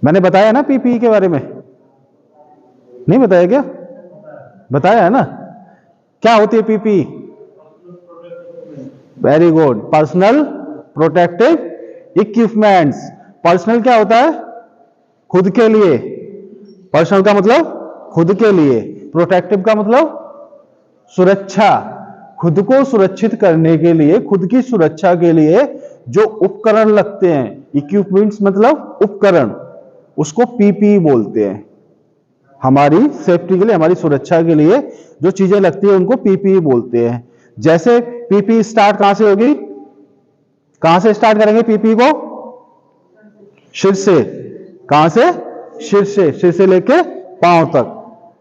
मैंने बताया ना पीपीई के बारे में, नहीं बताया क्या? बताया है ना। क्या होती है PPE? Very good, personal protective equipments. Personal क्या होता है? खुद के लिए। पर्सनल का मतलब खुद के लिए, प्रोटेक्टिव का मतलब सुरक्षा। खुद को सुरक्षित करने के लिए, खुद की सुरक्षा के लिए जो उपकरण लगते हैं, इक्विपमेंट्स मतलब उपकरण, उसको पीपीई बोलते हैं। हमारी सेफ्टी के लिए, हमारी सुरक्षा के लिए जो चीजें लगती है उनको पीपीई बोलते हैं। जैसे पीपीई स्टार्ट कहां से होगी? कहां से स्टार्ट करेंगे पीपीई को? सिर से। कहां से? सिर से लेके पांव तक।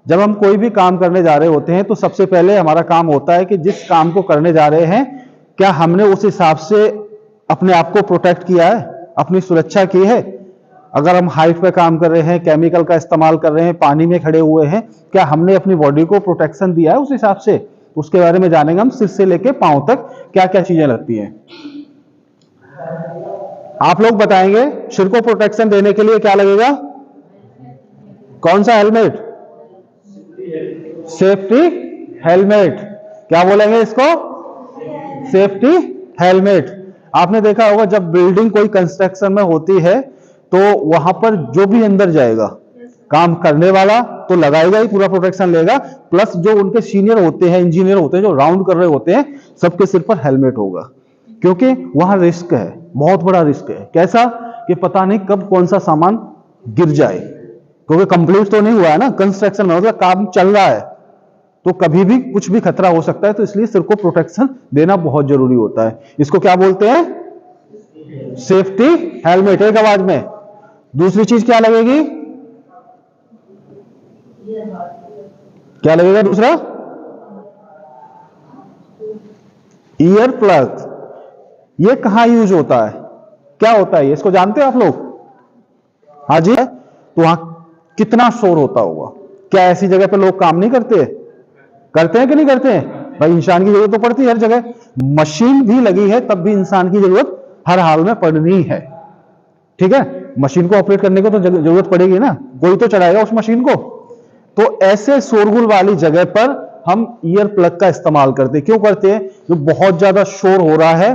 जब हम कोई भी काम करने जा रहे होते हैं तो सबसे पहले हमारा काम होता है कि जिस काम को करने जा रहे हैं, क्या हमने उस हिसाब से अपने आप को प्रोटेक्ट किया है, अपनी सुरक्षा की है? अगर हम हाइट पे काम कर रहे हैं, केमिकल का इस्तेमाल कर रहे हैं, पानी में खड़े हुए हैं, क्या हमने अपनी बॉडी को प्रोटेक्शन दिया है उस हिसाब से? उसके बारे में जानेंगे हम। सिर से लेके पांव तक क्या क्या चीजें लगती हैं। आप लोग बताएंगे सिर को प्रोटेक्शन देने के लिए क्या लगेगा? कौन सा हेलमेट? Safety helmet. क्या बोलेंगे इसको? Safety helmet. आपने देखा होगा जब बिल्डिंग कोई कंस्ट्रक्शन में होती है तो वहां पर जो भी अंदर जाएगा, काम करने वाला तो लगाएगा ही, पूरा प्रोटेक्शन लेगा, प्लस जो उनके सीनियर होते हैं, इंजीनियर होते हैं, जो राउंड कर रहे होते हैं, सबके सिर पर हेलमेट होगा। क्योंकि वहां रिस्क है, बहुत बड़ा रिस्क है। कैसा? कि पता नहीं कब कौन सा सामान गिर जाए, क्योंकि कंप्लीट तो नहीं हुआ है ना, कंस्ट्रक्शन में मतलब काम चल रहा है, तो कभी भी कुछ भी खतरा हो सकता है। तो इसलिए सिर को प्रोटेक्शन देना बहुत जरूरी होता है। इसको क्या बोलते हैं? Safety helmet. एक आवाज में। दूसरी चीज क्या लगेगी? क्या लगेगा दूसरा? Ear plug. ये कहां यूज होता है? क्या होता है ये? इसको जानते हो आप लोग? हाँ जी। तो वहां कितना शोर होता होगा? क्या ऐसी जगह पे लोग काम नहीं करते? करते हैं कि नहीं करते हैं? भाई इंसान की जरूरत तो पड़ती है हर जगह। मशीन भी लगी है तब भी इंसान की जरूरत हर हाल में पड़नी है। ठीक है, मशीन को ऑपरेट करने को तो जरूरत पड़ेगी ना, कोई तो चलाएगा उस मशीन को। तो ऐसे शोरगुल वाली जगह पर हम ईयर प्लग का इस्तेमाल करते हैं। क्यों करते हैं? जो बहुत ज्यादा शोर हो रहा है,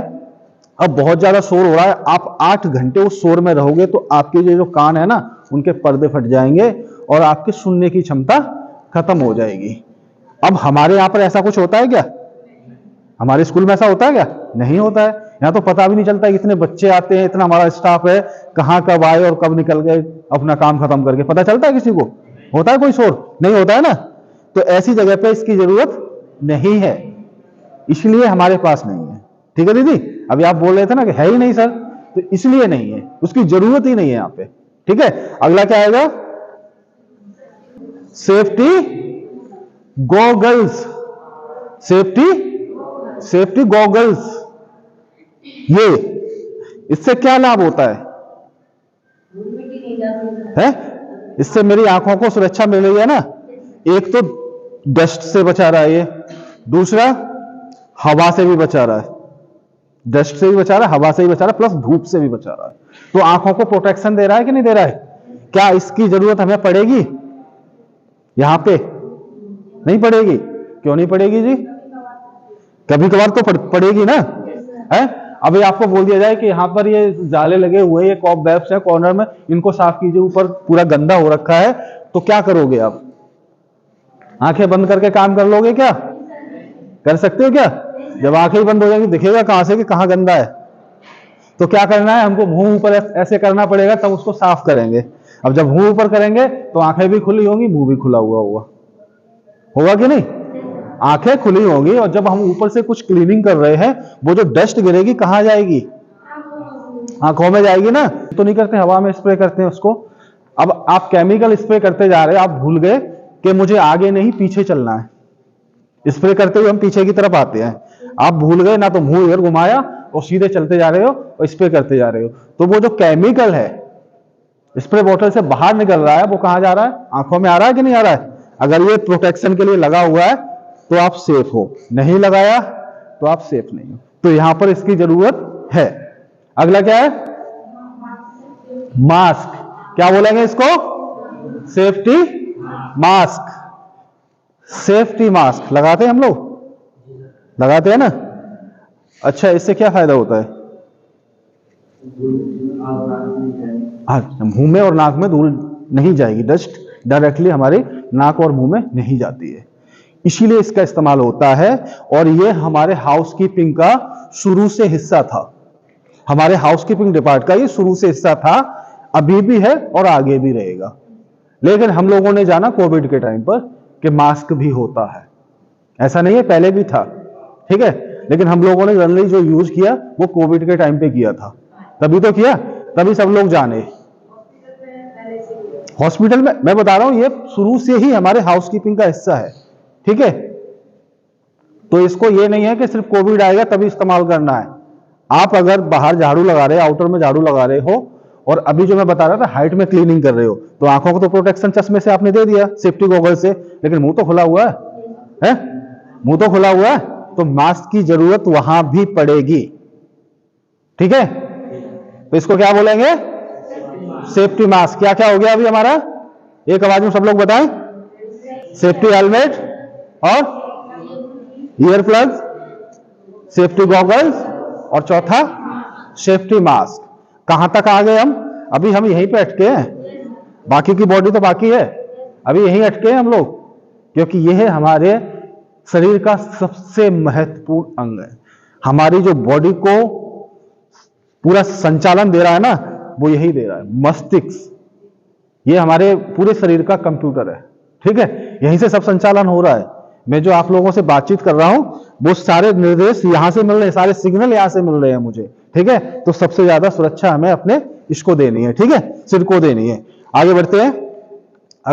अब बहुत ज्यादा शोर हो रहा है, आप 8 घंटे उस शोर में रहोगे तो आपके जो कान है ना, उनके पर्दे फट जाएंगे और आपके सुनने की क्षमता खत्म हो जाएगी। अब हमारे यहां पर ऐसा कुछ होता है क्या? हमारे स्कूल में ऐसा होता है क्या? नहीं होता है। यहां तो पता भी नहीं चलता कितने बच्चे आते हैं, इतना हमारा स्टाफ है, कहां कब आए और कब निकल गए अपना काम खत्म करके। पता चलता है किसी को? होता है कोई शोर? नहीं होता है ना। तो ऐसी जगह पे इसकी जरूरत नहीं है, इसलिए हमारे पास नहीं है। ठीक है दीदी? अभी आप बोल रहे थे ना कि है ही नहीं सर, तो इसलिए नहीं है, उसकी जरूरत ही नहीं है यहां पे। ठीक है, अगला क्या आएगा? Safety goggles. Safety goggles. ये इससे क्या लाभ होता है? इससे मेरी आंखों को सुरक्षा मिल रही है ना। एक तो डस्ट से बचा रहा है ये, दूसरा हवा से भी बचा रहा है, डस्ट से भी बचा रहा है, हवा से भी बचा रहा है, प्लस धूप से भी बचा रहा है। तो आंखों को प्रोटेक्शन दे रहा है कि नहीं दे रहा है? क्या इसकी जरूरत हमें पड़ेगी यहां पे? नहीं पड़ेगी। क्यों नहीं पड़ेगी जी? कभी कभार तो पड़ेगी ना, है? अभी आपको बोल दिया जाए कि यहाँ पर ये जाले लगे हुए, ये कॉबवेब्स है कॉर्नर में, इनको साफ कीजिए, ऊपर पूरा गंदा हो रखा है, तो क्या करोगे आप? आंखें बंद करके काम कर लोगे क्या? कर सकते हो क्या? जब आंखें ही बंद हो जाएंगी दिखेगा कहां से कि कहां गंदा है? तो क्या करना है हमको? मुंह ऊपर ऐसे करना पड़ेगा, तब उसको साफ करेंगे। अब जब मुंह ऊपर करेंगे तो आंखें भी खुली होंगी, मुंह भी खुला हुआ होगा कि नहीं? आंखें खुली होंगी, और जब हम ऊपर से कुछ क्लीनिंग कर रहे हैं, वो जो डस्ट गिरेगी कहां जाएगी? आंखों में जाएगी ना। तो नहीं करते, हवा में स्प्रे करते हैं उसको। अब आप केमिकल स्प्रे करते जा रहे हैं, आप भूल गए कि मुझे आगे नहीं पीछे चलना है। स्प्रे करते हुए हम पीछे की तरफ आते हैं, आप भूल गए ना, तो मुंह इधर घुमाया और सीधे चलते जा रहे हो और स्प्रे करते जा रहे हो। तो वो जो केमिकल है स्प्रे बोतल से बाहर निकल रहा है, वो कहां जा रहा है? आंखों में आ रहा है कि नहीं आ रहा है? अगर ये प्रोटेक्शन के लिए लगा हुआ है तो आप सेफ हो, नहीं लगाया तो आप सेफ नहीं हो। तो यहां पर इसकी जरूरत है। अगला क्या है? मास्क। क्या बोलेंगे इसको? Safety mask. सेफ्टी मास्क लगाते हैं हम लोग, लगाते हैं ना। अच्छा, इससे क्या फायदा होता है? हाँ, मुंह में और नाक में धूल नहीं जाएगी, डस्ट डायरेक्टली हमारे नाक और मुंह में नहीं जाती है, इसीलिए इसका इस्तेमाल होता है। और ये हमारे हाउसकीपिंग का शुरू से हिस्सा था, हमारे हाउसकीपिंग डिपार्टमेंट का ये शुरू से हिस्सा था, अभी भी है और आगे भी रहेगा। लेकिन हम लोगों ने जाना कोविड के टाइम पर कि मास्क भी होता है, ऐसा नहीं है, पहले भी था, ठीक है। लेकिन हम लोगों ने जनरली जो यूज किया वो कोविड के टाइम पे किया था, तभी तो किया, तभी सब लोग जाने। हॉस्पिटल में मैं बता रहा हूं, ये शुरू से ही हमारे हाउसकीपिंग का हिस्सा है, ठीक है। तो इसको ये नहीं है कि सिर्फ कोविड आएगा तभी इस्तेमाल करना है। आप अगर बाहर झाड़ू लगा रहे हो, आउटर में झाड़ू लगा रहे हो, और अभी जो मैं बता रहा था हाइट में क्लीनिंग कर रहे हो, तो आंखों को तो प्रोटेक्शन चश्मे से आपने दे दिया, सेफ्टी गॉगल से, लेकिन मुंह तो खुला हुआ है? मुंह तो खुला हुआ है, तो मास्क की जरूरत वहां भी पड़ेगी, ठीक है। तो इसको क्या बोलेंगे? Safety mask. क्या क्या हो गया अभी हमारा? एक आवाज में सब लोग बताएं। सेफ्टी हेलमेट और ईयर प्लग्स, सेफ्टी गॉगल्स, और चौथा सेफ्टी मास्क। कहां तक आ गए हम? अभी हम यहीं पे अटके हैं, बाकी की बॉडी तो बाकी है, अभी यहीं अटके हैं हम लोग, क्योंकि यह है हमारे शरीर का सबसे महत्वपूर्ण अंग है। हमारी जो बॉडी को पूरा संचालन दे रहा है ना, वो यही दे रहा है, मस्तिष्क। ये हमारे पूरे शरीर का कंप्यूटर है, ठीक है, यहीं से सब संचालन हो रहा है। मैं जो आप लोगों से बातचीत कर रहा हूं, वो सारे निर्देश यहां से मिल रहे हैं, सारे सिग्नल यहां से मिल रहे हैं मुझे, ठीक है। तो सबसे ज्यादा सुरक्षा हमें अपने इसको देनी है, ठीक है, सिर को देनी है। आगे बढ़ते हैं।